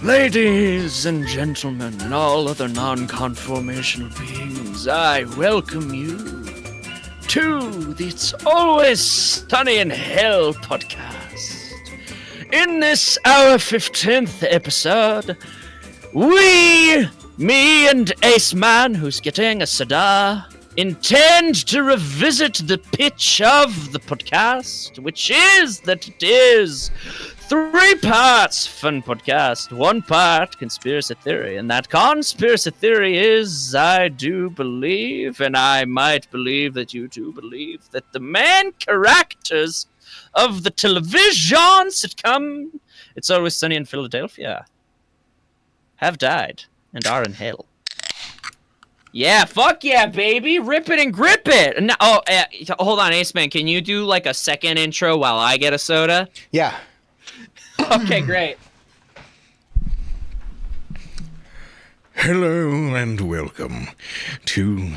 Ladies and gentlemen, and all other non-conformational beings, I welcome you to the It's Always Sunny in Hell podcast. In this, our 15th episode, me and Aceman, who's getting a cigar, intend to revisit the pitch of the podcast, which is that it is 3 parts fun podcast, 1 part conspiracy theory, and that conspiracy theory is, I do believe, and I might believe that you do believe, that the main characters of the television sitcom It's Always Sunny in Philadelphia have died and are in hell. Yeah, fuck yeah, baby. Rip it and grip it. No, hold on, Aceman. Can you do like a second intro while I get a soda? Yeah. Okay, great. Hello and welcome to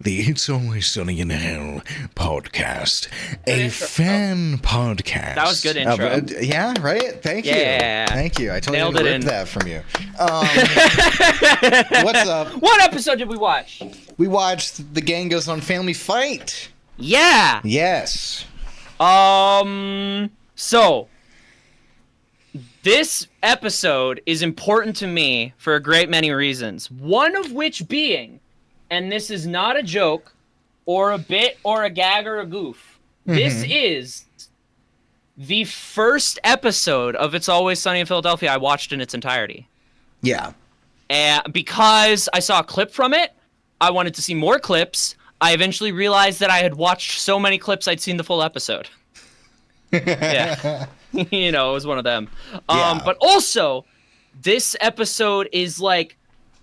the It's Always Sunny in Hell podcast, a fan podcast. That was good intro. Yeah, right? Thank you. Yeah. Thank you. I totally Nailed didn't it rip in. that from you. What's up? What episode did we watch? We watched The Gang Goes on Family Fight. Yeah. Yes. So this episode is important to me for a great many reasons. One of which being, and this is not a joke or a bit or a gag or a goof. This is the first episode of It's Always Sunny in Philadelphia I watched in its entirety. Yeah. And because I saw a clip from it, I wanted to see more clips. I eventually realized that I had watched so many clips I'd seen the full episode. Yeah. You know, it was one of them. But also, this episode is like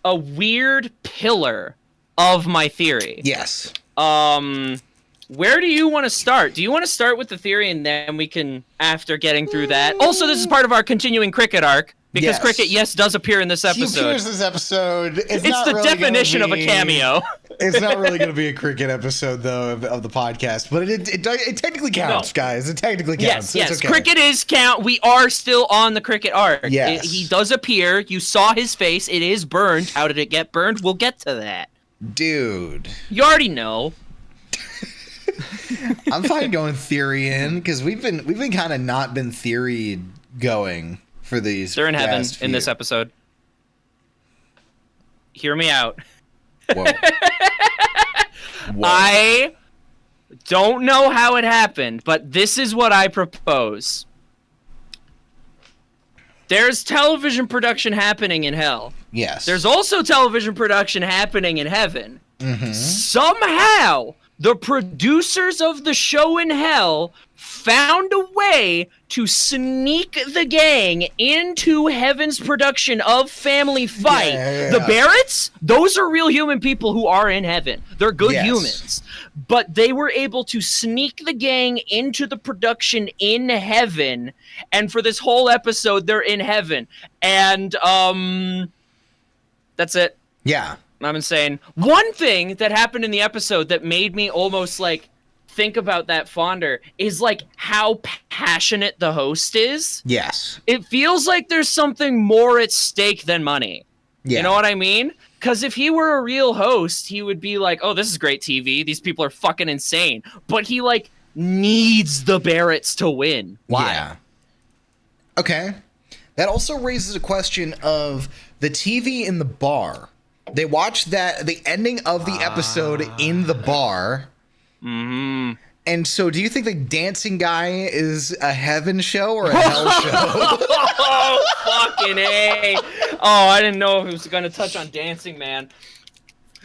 a weird pillar of my theory. Yes. Where do you want to start? Do you want to start with the theory and then we can, after getting through that? Also, this is part of our continuing cricket arc. Because Cricket, does appear in this episode. He appears in this episode. It's not the really definition of a cameo. It's not really going to be a Cricket episode, though, of the podcast. But it technically counts, guys. It technically counts. Yes. Okay. Cricket is count. We are still on the Cricket arc. Yes. He does appear. You saw his face. It is burned. How did it get burned? We'll get to that. Dude. You already know. I'm fine going theory in, because we've been kind of not been theory going. For these, they're in heaven in this episode. Hear me out. Whoa. I don't know how it happened, but this is what I propose. There's television production happening in hell. Yes. There's also television production happening in heaven. Mm-hmm. Somehow, the producers of the show in hell found a way to sneak the gang into heaven's production of Family Fight. Yeah. The Barretts, those are real human people who are in heaven. They're good humans. But they were able to sneak the gang into the production in heaven. And for this whole episode, they're in heaven. And, that's it. Yeah. I'm insane. One thing that happened in the episode that made me almost, like, think about that fonder is like how passionate the host is. Yes. It feels like there's something more at stake than money. Yeah. You know what I mean? Because if he were a real host, he would be like, oh, this is great TV. These people are fucking insane. But he like needs the Barretts to win. Why? Yeah. Okay. That also raises a question of the TV in the bar. They watched the ending of the episode in the bar. Mm-hmm. And so do you think the dancing guy is a heaven show or a hell show? Oh, fucking A. Oh, I didn't know if it was going to touch on dancing, man.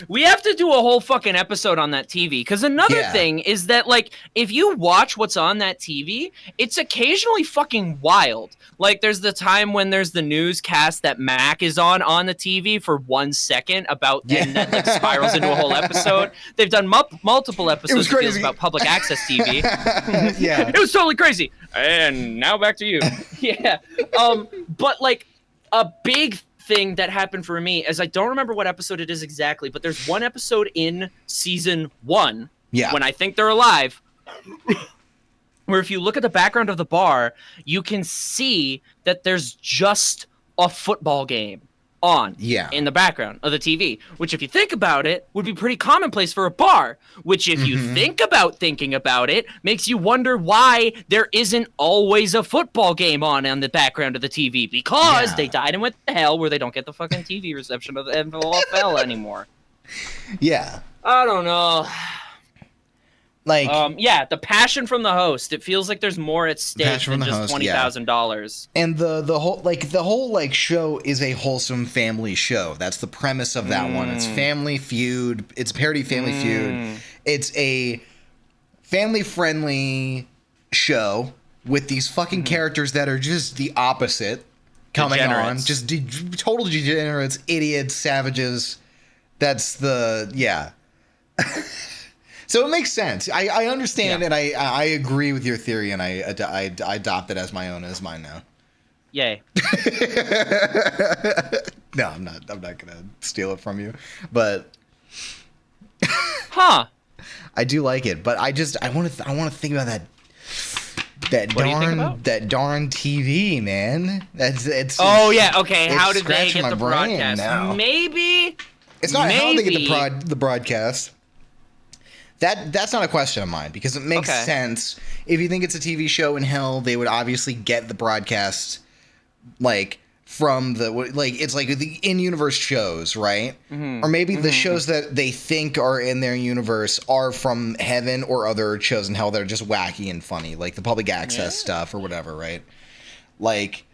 We have to do a whole fucking episode on that TV. Because another thing is that, like, if you watch what's on that TV, it's occasionally fucking wild. Like, there's the time when there's the newscast that Mac is on the TV for 1 second about, and that, like, spirals into a whole episode. They've done multiple episodes that deals about public access TV. Yeah. It was totally crazy. And now back to you. Yeah. But, like, a big thing that happened for me is I don't remember what episode it is exactly, but there's one episode in season 1 when I think they're alive where if you look at the background of the bar, you can see that there's just a football game on Yeah. in the background of the TV, which if you think about it would be pretty commonplace for a bar, which if you think about thinking about it makes you wonder why there isn't always a football game on the background of the TV, because they died and went to hell where they don't get the fucking TV reception of the NFL anymore. Yeah. I don't know. Like, yeah, the passion from the host. It feels like there's more at stake than just $20,000. And the whole show is a wholesome family show. That's the premise of that one. It's Family Feud. It's parody Family Feud. It's a family friendly show with these fucking characters that are just the opposite coming on. Just total degenerates, idiots, savages. That's So it makes sense. I understand, and I agree with your theory, and I adopt it as my own, as mine now. Yay. No, I'm not gonna steal it from you, but huh? I do like it, but I want to think about that darn TV, man. Okay. How did they get the broadcast? Now. Maybe it's not how they get the broadcast. That's not a question of mine, because it makes sense. If you think it's a TV show in hell, they would obviously get the broadcast from it's like the in-universe shows, right? Or maybe the shows that they think are in their universe are from heaven or other shows in hell that are just wacky and funny, like the public access stuff or whatever, right? Like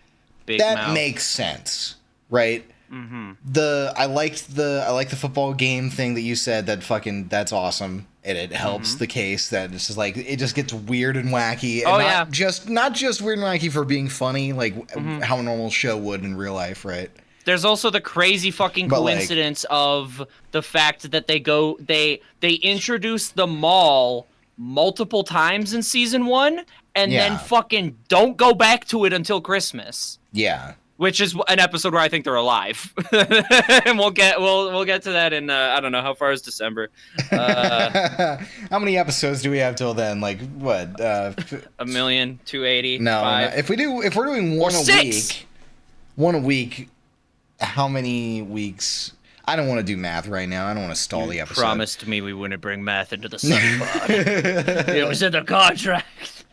that makes sense, right? I liked the football game thing that you said. That's awesome, and it helps the case that it's just like it just gets weird and wacky, and not just weird and wacky for being funny, like how a normal show would in real life, right? There's also the crazy fucking coincidence of the fact that they introduce the mall multiple times in season 1, and then fucking don't go back to it until Christmas. Yeah. Which is an episode where I think they're alive, and we'll get to that in I don't know, how far is December. How many episodes do we have till then? Like what? 1,280,000. No, if we're doing one a week, how many weeks? I don't want to do math right now. I don't want to stall the episode. Promised me we wouldn't bring math into the Sunpod. It was in the contract.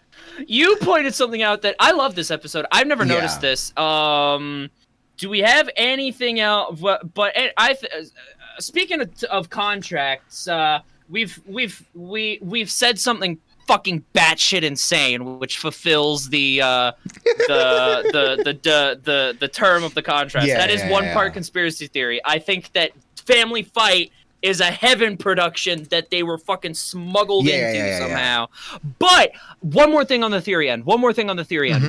You pointed something out that I love this episode. I've never noticed this. Do we have anything else? But speaking of contracts, we've said something fucking batshit insane, which fulfills the term of the contract. That is one part conspiracy theory. I think that Family Fight is a heaven production that they were fucking smuggled into somehow. But one more thing on the theory end. One more thing on the theory end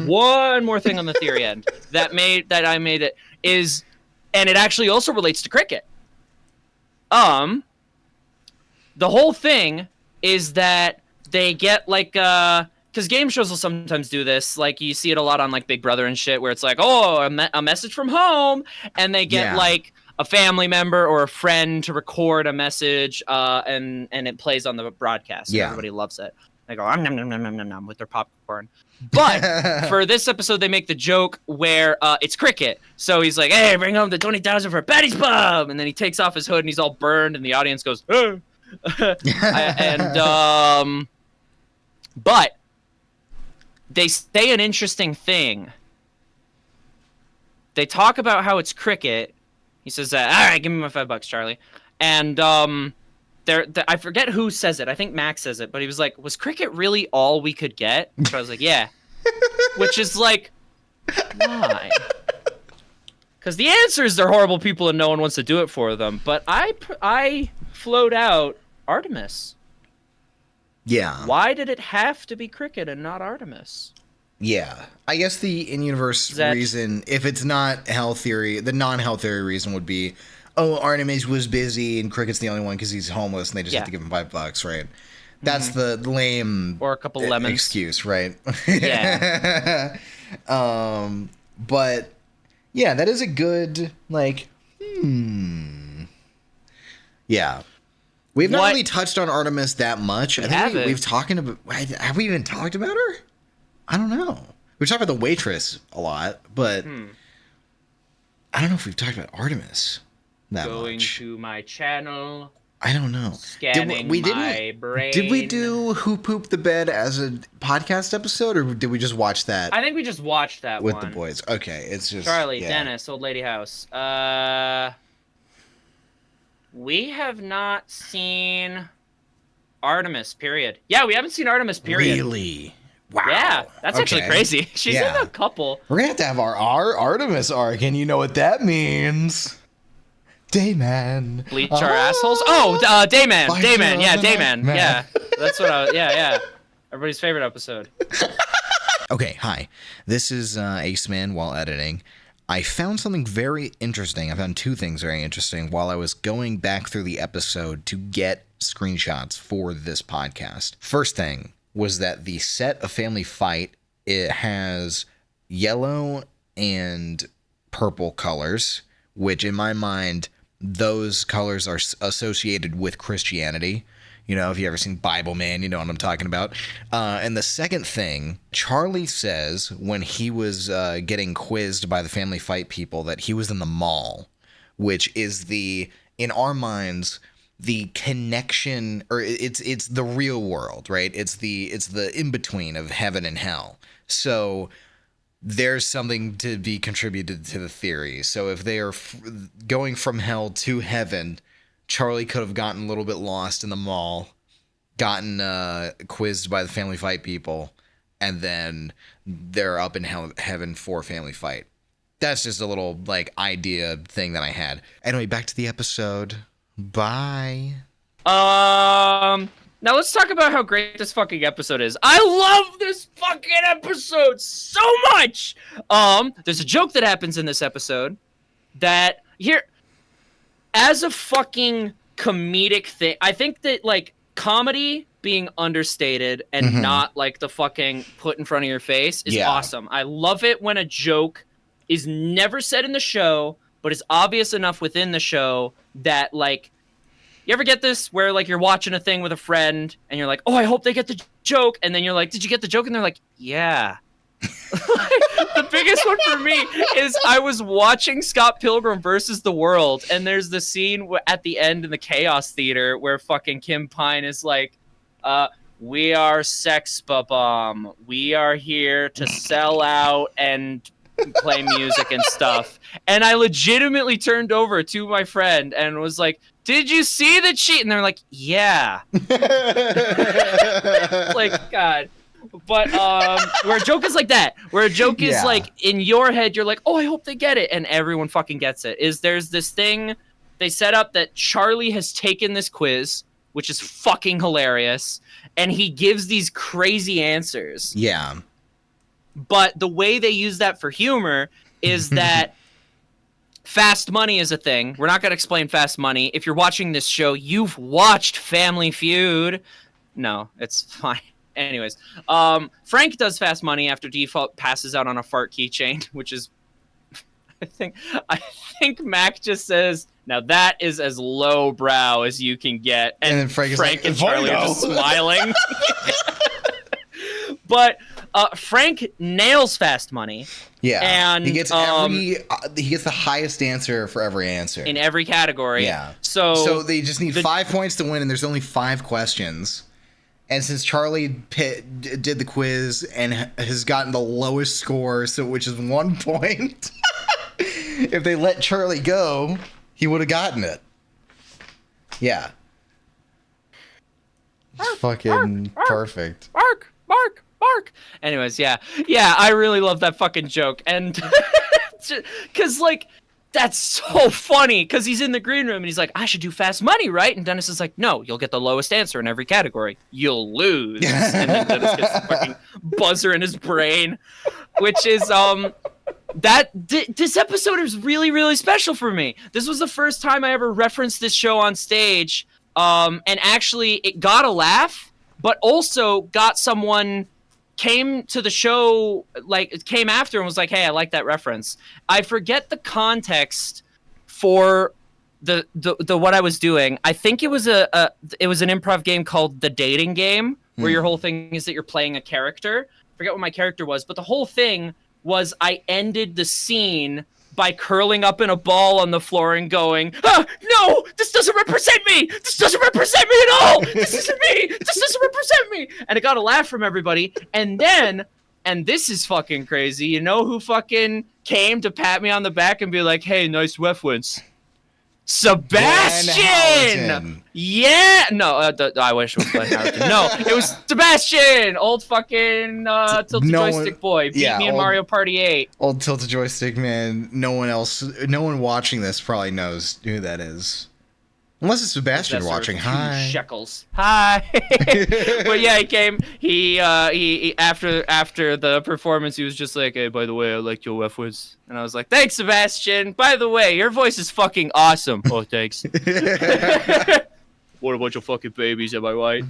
that I made it is, and it actually also relates to cricket. The whole thing is that they get because game shows will sometimes do this. Like you see it a lot on like Big Brother and shit, where it's like, a message from home, and they get a family member or a friend to record a message, and it plays on the broadcast. And everybody loves it. They go nom nom nom nom nom nom with their popcorn. But for this episode, they make the joke where it's cricket. So he's like, "Hey, bring home the 20,000 for Patty's Pub," and then he takes off his hood and he's all burned, and the audience goes, "Oh." But they say an interesting thing. They talk about how it's cricket. He says, "All right, give me my $5, Charlie." And I forget who says it. I think Max says it, but he was like, "Was cricket really all we could get?" So I was like, "Yeah," which is like, why? Because the answer is they're horrible people and no one wants to do it for them. But I float out Artemis. Yeah. Why did it have to be cricket and not Artemis? Yeah. I guess the in-universe reason, if it's not hell theory, the non-hell theory reason would be, Artemis was busy and cricket's the only one because he's homeless and they just have to give him $5, right? That's the lame or a couple lemons excuse, right? Yeah. But yeah, that is a good Yeah. We've not really touched on Artemis that much. I think we've talking about. Have we even talked about her? I don't know. We talked about the waitress a lot, but I don't know if we've talked about Artemis that Going much. to my channel. I don't know. Scanning my brain. Did we do Who Pooped the Bed as a podcast episode, or did we just watch that? I think we just watched that with one. the boys. Okay, it's just Charlie, Dennis, Old Lady House. We have not seen Artemis, period. Yeah, we haven't seen Artemis, period. Really? Wow. Yeah, that's actually crazy. She's in a couple. We're gonna have our Artemis arc, and you know what that means. Dayman. Bleach our assholes? Oh, Dayman. Dayman. Yeah, Dayman. Yeah. That's what I was... Yeah. Everybody's favorite episode. Okay, hi. This is Aceman while editing. I found something very interesting. I found two things very interesting while I was going back through the episode to get screenshots for this podcast. First thing was that the set of Family Fight, it has yellow and purple colors, which in my mind, those colors are associated with Christianity. You know, if you ever seen Bible Man, you know what I'm talking about. And the second thing, Charlie says when he was getting quizzed by the Family Fight people that he was in the mall, which is in our minds, the connection, or it's the real world, right? It's the in-between of heaven and hell. So there's something to be contributed to the theory. So if they are going from hell to heaven, Charlie could have gotten a little bit lost in the mall, gotten quizzed by the Family Fight people, and then they're up in heaven for Family Fight. That's just a little idea thing that I had. Anyway, back to the episode. Bye. Now let's talk about how great this fucking episode is. I love this fucking episode so much. There's a joke that happens in this episode that as a fucking comedic thing, I think that comedy being understated and not the fucking put in front of your face is awesome. I love it when a joke is never said in the show, but is obvious enough within the show that you ever get this where you're watching a thing with a friend and you're like, oh, I hope they get the joke. And then you're like, did you get the joke? And they're like, yeah. The biggest one for me is I was watching Scott Pilgrim versus the World, and there's the scene at the end in the Chaos Theater where fucking Kim Pine is like, we are Sex Bomb. We are here to sell out and play music and stuff. And I legitimately turned over to my friend and was like, did you see the cheat? And they're like, yeah. God. But where a joke is like that, where a joke is in your head, you're like, oh, I hope they get it, and everyone fucking gets it. There's this thing they set up that Charlie has taken this quiz, which is fucking hilarious, and he gives these crazy answers. Yeah. But the way they use that for humor is that fast money is a thing. We're not going to explain fast money. If you're watching this show, you've watched Family Feud. No, it's fine. Anyways, Frank does fast money after Default passes out on a fart keychain, which is, I think Mac just says, now that is as low brow as you can get. And then Frank and Charlie are just smiling. But Frank nails fast money. Yeah, and he gets the highest answer for every answer in every category. Yeah. So they just need 5 points to win, and there's only 5 questions. And since Charlie did the quiz and has gotten the lowest score, which is 1 point, if they let Charlie go, he would have gotten it. Yeah. Fucking perfect. Mark. Anyways, yeah, I really love that fucking joke, and because that's so funny. Because he's in the green room and he's like, I should do fast money, right? And Dennis is like, no, you'll get the lowest answer in every category. You'll lose. And then Dennis gets the fucking buzzer in his brain, which is this episode is really, really special for me. This was the first time I ever referenced this show on stage, and actually it got a laugh, but also got someone came to the show, came after and was like, hey, I like that reference. I forget the context for the what I was doing. I think it was an improv game called The Dating Game, where your whole thing is that you're playing a character. I forget what my character was, but the whole thing was I ended the scene by curling up in a ball on the floor and going, no, this doesn't represent me. This doesn't represent me at all. This isn't me. This doesn't represent me. And it got a laugh from everybody. And then, and this is fucking crazy, you know who fucking came to pat me on the back and be like, hey, nice reference? Sebastian! Yeah! No, I wish it was Glenn Howerton. No, it was Sebastian! Old fucking Tilted Joystick boy. Beat me in Mario Party 8. Old Tilted Joystick man. No one watching this probably knows who that is. Unless it's Sebastian watching. Hi. Shekels. Hi. But yeah, he came. He after the performance, he was just like, hey, by the way, I like your reference. And I was like, thanks, Sebastian. By the way, your voice is fucking awesome. Oh, thanks. What a bunch of fucking babies, am I right?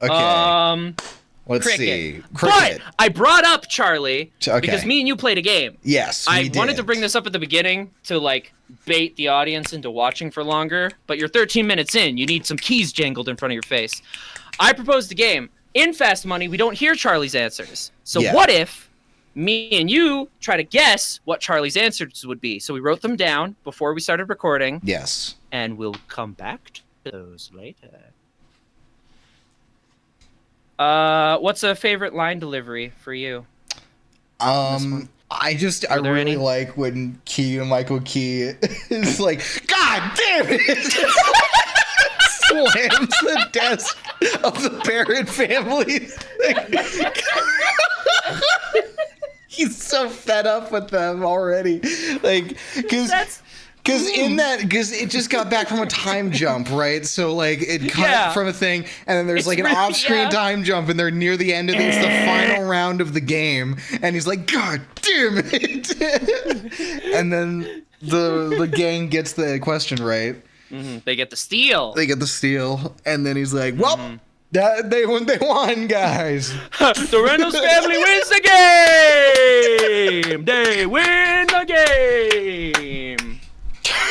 Okay. Let's see. Cricket. But I brought up Charlie because me and you played a game. Yes, I wanted to bring this up at the beginning to like bait the audience into watching for longer, but you're 13 minutes in. You need some keys jangled in front of your face. I proposed a game. In Fast Money, we don't hear Charlie's answers. So what if me and you try to guess what Charlie's answers would be? So we wrote them down before we started recording. Yes. And we'll come back to those later. What's a favorite line delivery for you? I really like when Michael Key is like, God damn it! Slams the desk of the Barrett family. He's so fed up with them already. Like, because it just got back from a time jump, right? So like it cut from a thing, and then there's like an off-screen time jump, and they're near the end of the final round of the game, and he's like, God damn it! And then the gang gets the question right. Mm-hmm. They get the steal. And then he's like, well, they won, guys. The Reynolds family wins the game. They win the game.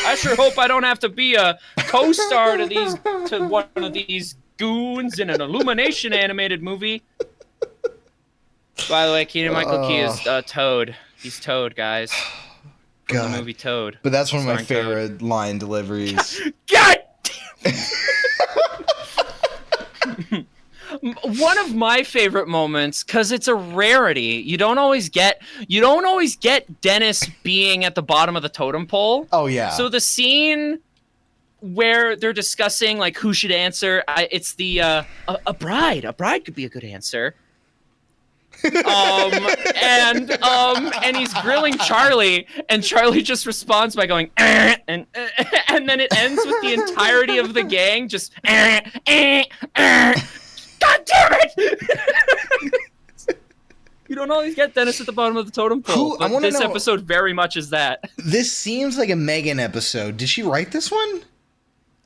I sure hope I don't have to be a co-star to one of these goons in an Illumination animated movie. By the way, Keegan-Michael Key is Toad. He's Toad, guys. From the movie Toad. But that's one of my favorite line deliveries. God damn. One of my favorite moments, because it's a rarity. You don't always get Dennis being at the bottom of the totem pole. Oh yeah. So the scene where they're discussing like who should answer, it's the a bride. A bride could be a good answer. And he's grilling Charlie, and Charlie just responds by going and then it ends with the entirety of the gang just God damn it! You don't always get Dennis at the bottom of the totem pole. But this episode very much is that. This seems like a Megan episode. Did she write this one?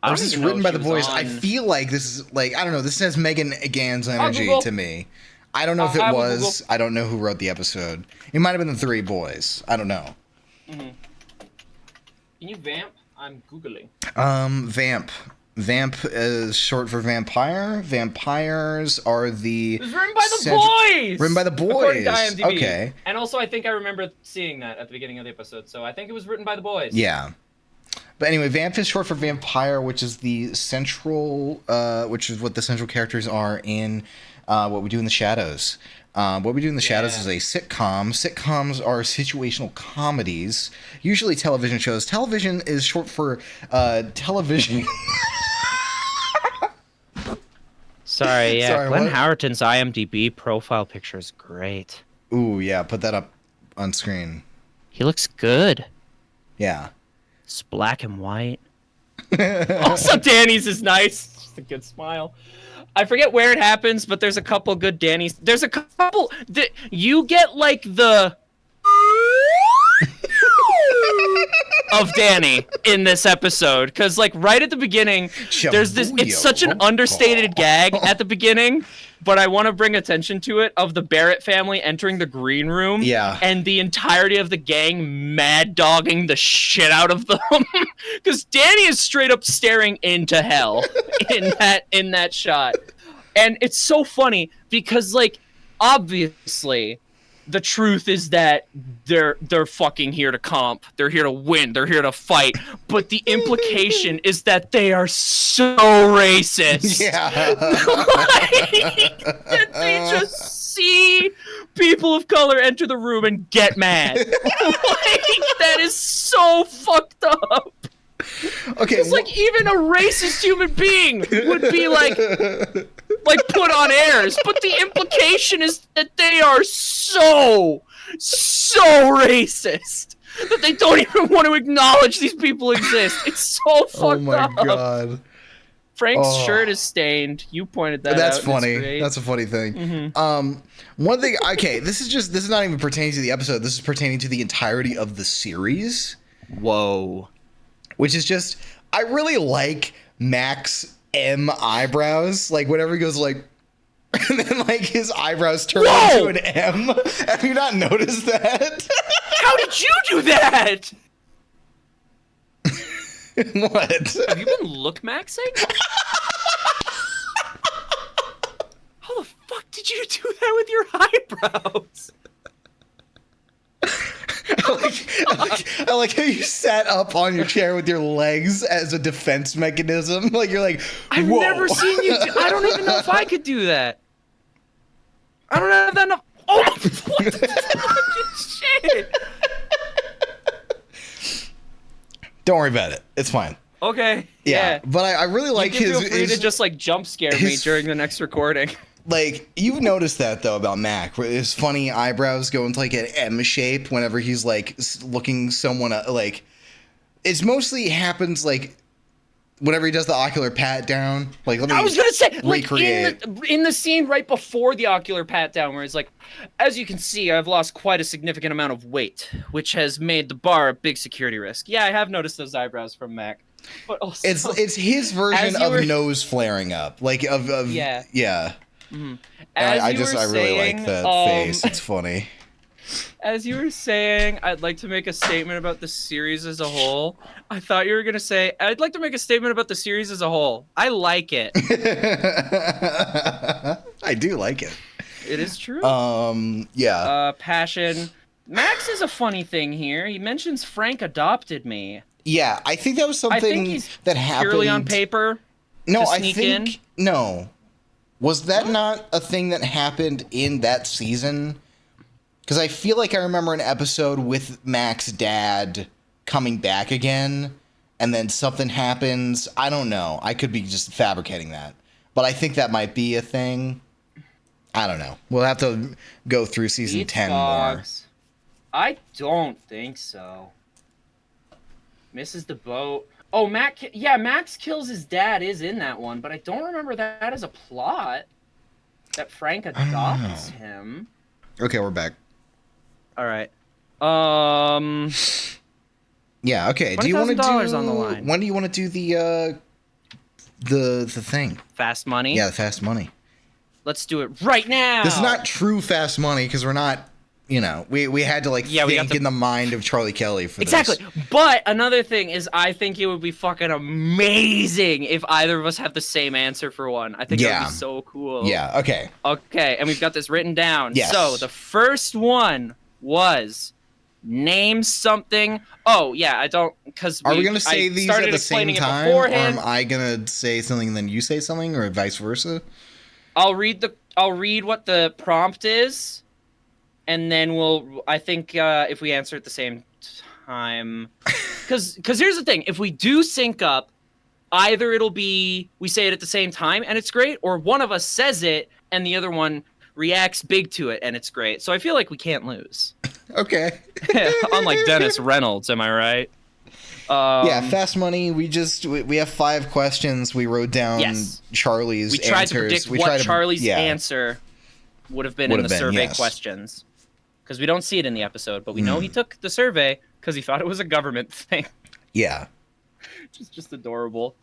Or is this written by the boys? I feel like this is like, I don't know. This has Megan Gans energy to me. I don't know if it was. I don't know who wrote the episode. It might have been the three boys. I don't know. Mm-hmm. Can you vamp? I'm Googling. Vamp. Vamp is short for vampire. Vampires are the... It was written by the boys! Written by the boys. According to IMDb. Okay. And also, I think I remember seeing that at the beginning of the episode, so I think it was written by the boys. Yeah. But anyway, Vamp is short for vampire, which is the central... which is what the central characters are in What We Do in the Shadows. What We Do in the Shadows is a sitcom. Sitcoms are situational comedies, usually television shows. Television is short for television... Sorry, Glenn Howerton's IMDb profile picture is great. Ooh, yeah, put that up on screen. He looks good. Yeah. It's black and white. Also, Danny's is nice. Just a good smile. I forget where it happens, but there's a couple good Danny's. There's a couple... You get, like, the... of Danny in this episode, because like right at the beginning there's this, it's such an understated gag at the beginning, but I want to bring attention to it, of the Barrett family entering the green room and the entirety of the gang mad dogging the shit out of them because Danny is straight up staring into hell in that shot. And it's so funny because like obviously the truth is that they're fucking here to comp. They're here to win. They're here to fight. But the implication is that they are so racist. Yeah. Like, that they just see people of color enter the room and get mad. Like, that is so fucked up. Okay, it's like even a racist human being would be like put on airs, but the implication is that they are so racist that they don't even want to acknowledge these people exist. It's so fucked up. Oh my god. Frank's shirt is stained. You pointed that out. That's funny. That's a funny thing. Mm-hmm. One thing. Okay, this is not even pertaining to the episode. This is pertaining to the entirety of the series. Whoa. Which is just, I really like Max M eyebrows. Like whenever he goes like, and then like his eyebrows turn into an M. Have you not noticed that? How did you do that? What? Have you been look maxing? How the fuck did you do that with your eyebrows? I like how you sat up on your chair with your legs as a defense mechanism. Like you're like, I've never seen you do. I don't even know if I could do that. I don't have that enough. Oh, what the shit! Don't worry about it. It's fine. Okay. Yeah. But I really like you his. Feel free to just like jump scare me during the next recording. Like, you've noticed that, though, about Mac, where his funny eyebrows go into, like, an M shape whenever he's, like, looking someone, like, it's mostly happens, like, whenever he does the ocular pat down. Like, let me I was gonna say, recreate. Like, in the scene right before the ocular pat down, where he's like, as you can see, I've lost quite a significant amount of weight, which has made the bar a big security risk. Yeah, I have noticed those eyebrows from Mac. But also, it's his version of nose flaring up. Like, yeah. Mm-hmm. I really like that face. It's funny. As you were saying, I'd like to make a statement about the series as a whole. I thought you were going to say, I'd like to make a statement about the series as a whole. I like it. I do like it. It is true. Yeah. Passion. Max is a funny thing here. He mentions Frank adopted me. Yeah, I think that was something that happened. Purely on paper. No, I think no. Was that not a thing that happened in that season? Because I feel like I remember an episode with Mac's dad coming back again, and then something happens. I don't know. I could be just fabricating that. But I think that might be a thing. I don't know. We'll have to go through season 10 more. I don't think so. Misses the boat. Oh, Max kills his dad is in that one, but I don't remember that as a plot. That Frank adopts him. Okay, we're back. All right. Yeah. Okay. Do you want to do on the line? When do you want to do the thing? Fast money. Yeah, the fast money. Let's do it right now. This is not true fast money because we're not. You know, we had to think in the mind of Charlie Kelly for this. Exactly. But another thing is I think it would be fucking amazing if either of us have the same answer for one. I think that would be so cool. Yeah, okay. Okay, and we've got this written down. Yes. So the first one was name something. Oh, yeah, I don't, because Are we going to say these at the same time? Or am I going to say something and then you say something, or vice versa? I'll read what the prompt is. And then I think if we answer at the same time, because here's the thing, if we do sync up, either it'll be, we say it at the same time and it's great, or one of us says it and the other one reacts big to it and it's great. So I feel like we can't lose. Okay. Unlike Dennis Reynolds, am I right? Yeah, fast money. We have 5 questions. We wrote down Charlie's answers. We tried to predict what Charlie's answer would have been in the survey questions. Because we don't see it in the episode, but we know he took the survey because he thought it was a government thing. Yeah. Which is just adorable.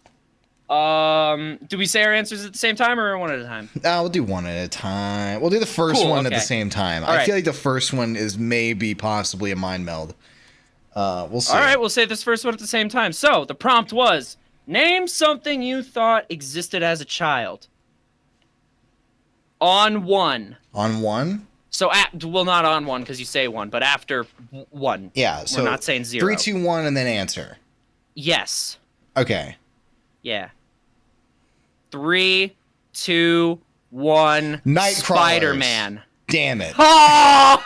Do we say our answers at the same time or one at a time? We'll do one at a time. We'll do the first one at the same time. I feel like the first one is maybe possibly a mind meld. We'll see. All right, we'll say this first one at the same time. So the prompt was, name something you thought existed as a child. On 1. On 1? So well, not on one because you say one, but after one. Yeah. So we're not saying 0. 3, 2, 1, and then answer. Yes. Okay. Yeah. 3, 2, 1. Nightcrawlers. Spider-Man. Damn it. Oh!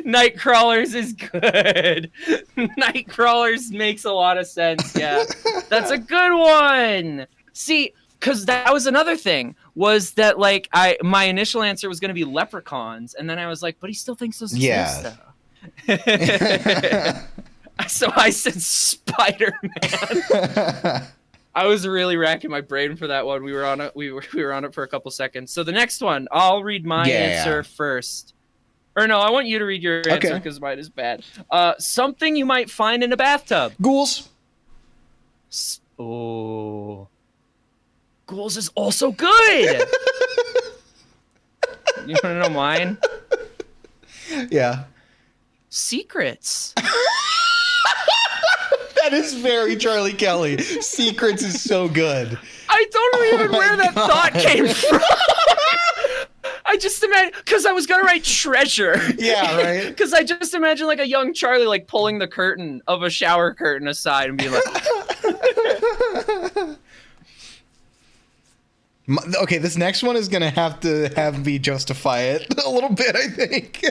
Nightcrawlers is good. Nightcrawlers makes a lot of sense. Yeah, that's a good one. See, because that was another thing. Was that like my initial answer was going to be leprechauns, and then I was like, but he still thinks those exist. Yeah. So I said Spider-Man. I was really racking my brain for that one. We were on it. We were on it for a couple seconds. So the next one, I'll read my answer first. Or no, I want you to read your answer because mine is bad. Something you might find in a bathtub. Ghouls. Oh, ghouls is also good. You want to know mine? Yeah. Secrets. That is very Charlie Kelly. Secrets is so good. I don't know even where that thought came from. I just imagine, because I was going to write treasure. Yeah, right? Because I just imagine like a young Charlie like pulling the curtain of a shower curtain aside and being like... Okay, this next one is going to have me justify it a little bit, I think.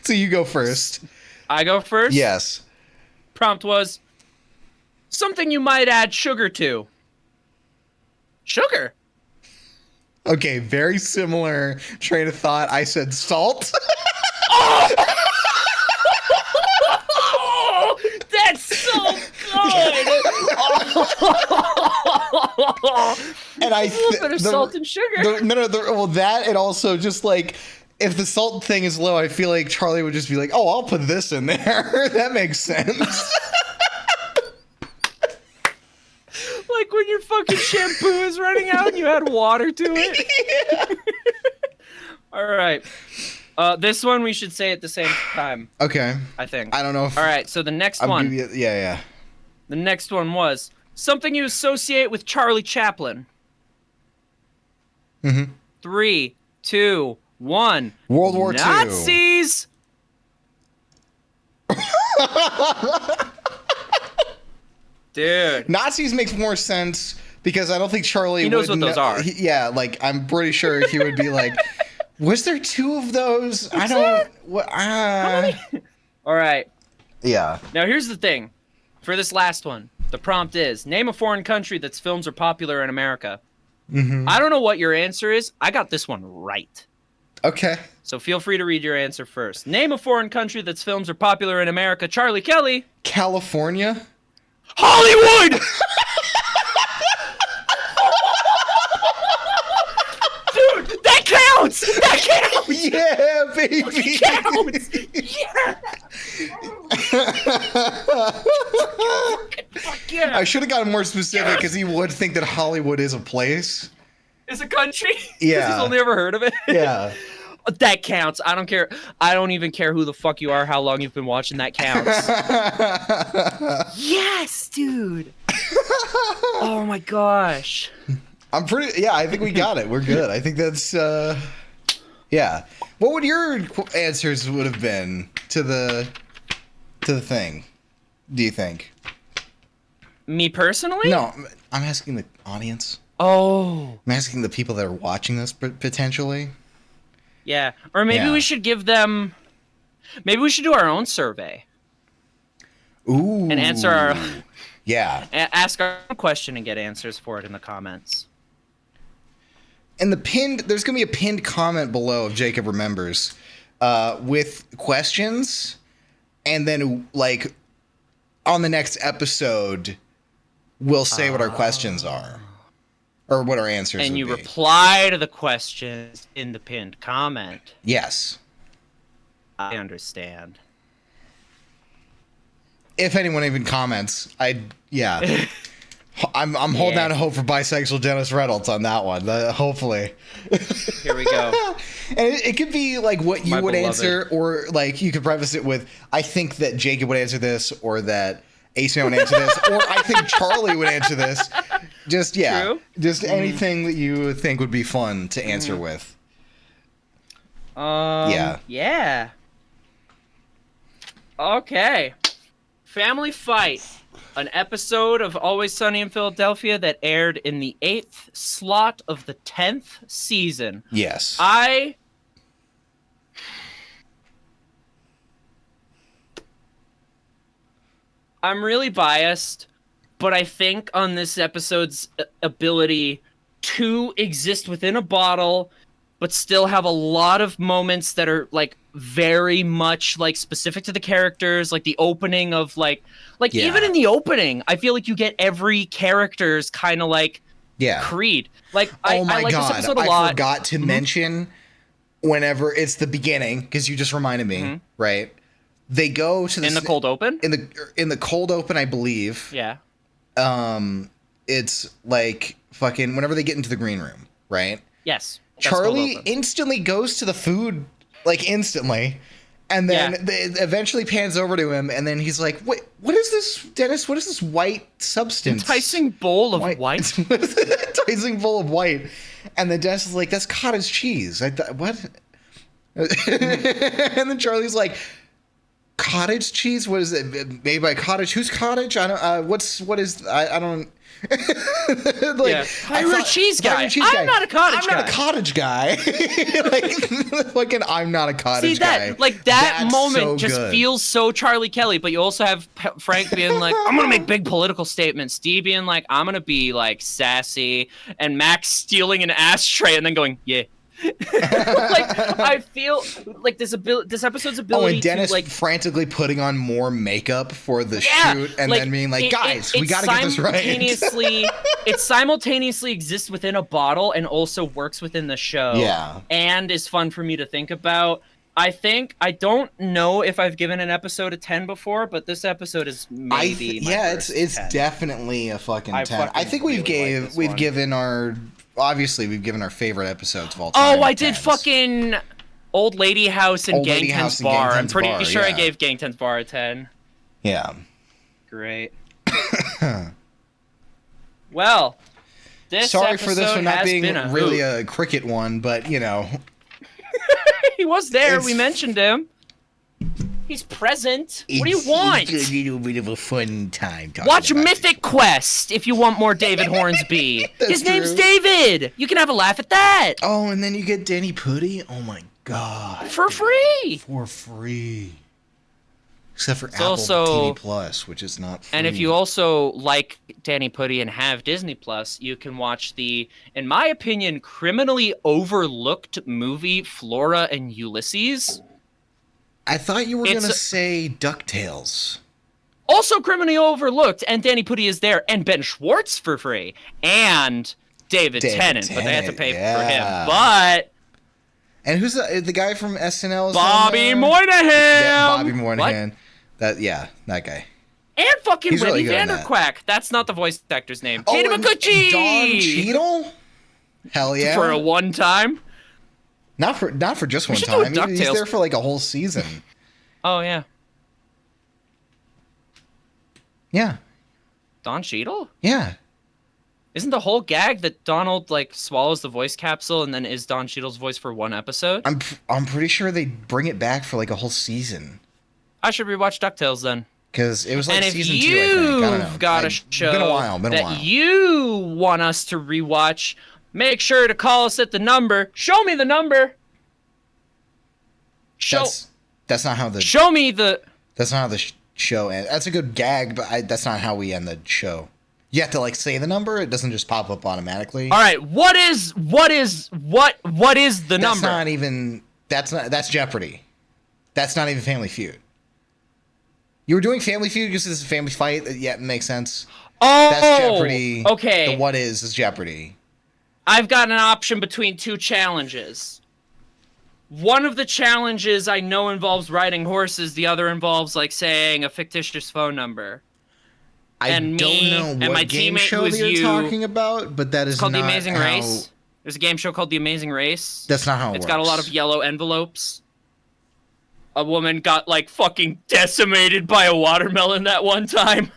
So you go first. I go first? Yes. Prompt was... something you might add sugar to. Sugar. Okay, very similar train of thought. I said salt. Oh, that's so good. And I a little bit of salt and sugar. Well, that and also just like if the salt thing is low, I feel like Charlie would just be like, "Oh, I'll put this in there." That makes sense. Like when your fucking shampoo is running out and you add water to it. Yeah. All right. This one we should say at the same time. Okay. I think. I don't know if... All right, so the next one. Yeah. The next one was something you associate with Charlie Chaplin. Mm-hmm. 3, 2, 1. World War II. Nazis! Dude. Nazis makes more sense because I don't think Charlie He knows what those are. Yeah, like I'm pretty sure he would be like, was there 2 of those? I don't... What, All right. Yeah. Now here's the thing. For this last one, the prompt is, name a foreign country that's films are popular in America. Mm-hmm. I don't know what your answer is. I got this one right. Okay. So feel free to read your answer first. Name a foreign country that's films are popular in America. Charlie Kelly. California. Hollywood! Dude, that counts! That counts! Yeah, baby! That counts! Yeah! Fuck yeah! I should have gotten more specific because he would think that Hollywood is a place. Is a country? Yeah. He's only ever heard of it? Yeah. That counts. I don't care. I don't even care who the fuck you are, how long you've been watching. That counts. Yes, dude. Oh my gosh. I'm pretty... Yeah, I think we got it. We're good. I think that's... Yeah. What would your answers would have been to the thing, do you think? Me personally? No, I'm asking the audience. Oh. I'm asking the people that are watching this potentially. Yeah. Or maybe we should give them... Maybe we should do our own survey. Ooh. And answer our... Yeah. Ask our own question and get answers for it in the comments. And there's going to be a pinned comment below if Jacob remembers, with questions. And then, like, on the next episode, we'll say what our questions are. Or what our answers and would you be. reply to the questions in the pinned comment. Yes. I understand. If anyone even comments, yeah. I'm holding out hope for bisexual Dennis Reynolds on that one. Hopefully. Here we go. And it could be like what you would answer, or like you could preface it with, I think that Jacob would answer this, or that Aceman would answer this, or I think Charlie would answer this. Just, yeah. True. Just anything that you think would be fun to answer with. Yeah. Yeah. Okay. Family Fight. An episode of Always Sunny in Philadelphia that aired in the 8th slot of the 10th season. Yes. I'm really biased, but I think on this episode's ability to exist within a bottle, but still have a lot of moments that are like very much like specific to the characters, like the opening of like even in the opening, I feel like you get every character's kind of like creed. Like I like this episode a lot. I forgot to mention whenever it's the beginning, because you just reminded me, right? They go to in the cold open. In the cold open, I believe. Yeah. It's like fucking whenever they get into the green room, right? Yes. Charlie instantly goes to the food, like instantly, and then it eventually pans over to him, and then he's like, "Wait, what is this, Dennis? What is this white substance? Enticing bowl of white? Enticing bowl of white." And then Dennis is like, "That's cottage cheese." What? And then Charlie's like, "Cottage cheese? What is it? Made by cottage? Who's cottage? I don't. I don't." Like, I'm a cheese guy. I'm not a cottage guy. I'm not a cottage guy. Like, I'm not a cottage guy. See that moment just feels so Charlie Kelly, but you also have Frank being like, I'm gonna make big political statements. Steve being like, I'm gonna be like sassy, and Max stealing an ashtray and then going, yeah. Like I feel like this episode's ability. Oh, and Dennis to, like, frantically putting on more makeup for the shoot, and then being like, "Guys, we gotta get this right." It simultaneously exists within a bottle and also works within the show. Yeah, and is fun for me to think about. I don't know if I've given an episode a 10 before, but this episode is maybe it's 10. Definitely a fucking 10. I think we've given our favorite episodes of all time. Oh, I did fucking Old Lady House and Gang 10's Bar. I'm pretty sure I gave Gang 10's Bar a 10. Yeah. Great. Well, sorry for this one not being really a cricket one, but you know. He was there. We mentioned him. He's present. What do you want? It's a little bit of a fun time. Watch Mythic Quest if you want more David Hornsby. His name's David. You can have a laugh at that. Oh, and then you get Danny Pudi. Oh my god. For free. For free. Except for Apple TV Plus, which is not free. And if you also like Danny Pudi and have Disney Plus, you can watch the, in my opinion, criminally overlooked movie Flora and Ulysses. I thought you were going to say DuckTales. Also criminally overlooked, and Danny Pudi is there, and Ben Schwartz for free, and David Tennant, but they have to pay for him. But... And who's the guy from SNL? Bobby Moynihan! Yeah, Bobby Moynihan. That guy. And fucking Rennie Vanderquack. That's not the voice actor's name. Katie McCutcheon! Don Cheadle? Hell yeah. For a one time. Not for just one time. He's there for like a whole season. Oh yeah. Yeah. Don Cheadle? Yeah. Isn't the whole gag that Donald like swallows the voice capsule and then is Don Cheadle's voice for one episode? I'm pretty sure they bring it back for like a whole season. I should rewatch DuckTales then. Because it was like season 2, I think. I don't know. Got a show been a while. You want us to rewatch, make sure to call us at the number. Show me the number. That's not how the... Show me the... That's not how the show ends. That's a good gag, but that's not how we end the show. You have to like say the number. It doesn't just pop up automatically. All right. What is the number? That's not even... That's Jeopardy. That's not even Family Feud. You were doing Family Feud because this is a family fight. Yeah, it makes sense. Oh, that's Jeopardy. Okay. The what is Jeopardy. I've got an option between two challenges. One of the challenges I know involves riding horses. The other involves like saying a fictitious phone number. I don't know what game show you're talking about, but that is called The Amazing Race. There's a game show called The Amazing Race. That's not how it works. It's got a lot of yellow envelopes. A woman got, like, fucking decimated by a watermelon that one time.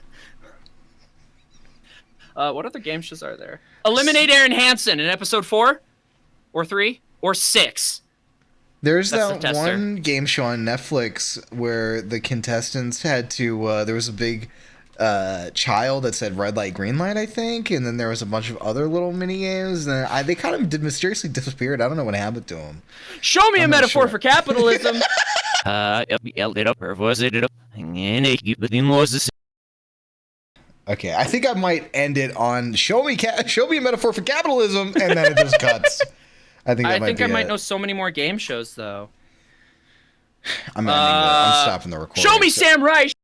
What other game shows are there? Eliminate Aaron Hansen in episode 4? Or 3? Or 6? There's That's that one game show on Netflix where the contestants had to. There was a big child that said red light, green light, I think, and then there was a bunch of other little mini games, and they kind of mysteriously disappeared. I don't know what happened to them. Show me a metaphor for capitalism. Okay, I think I might end it on show me a metaphor for capitalism, and then it just cuts. I think I might know so many more game shows though. I'm stopping the recording. Show me Sam Rice.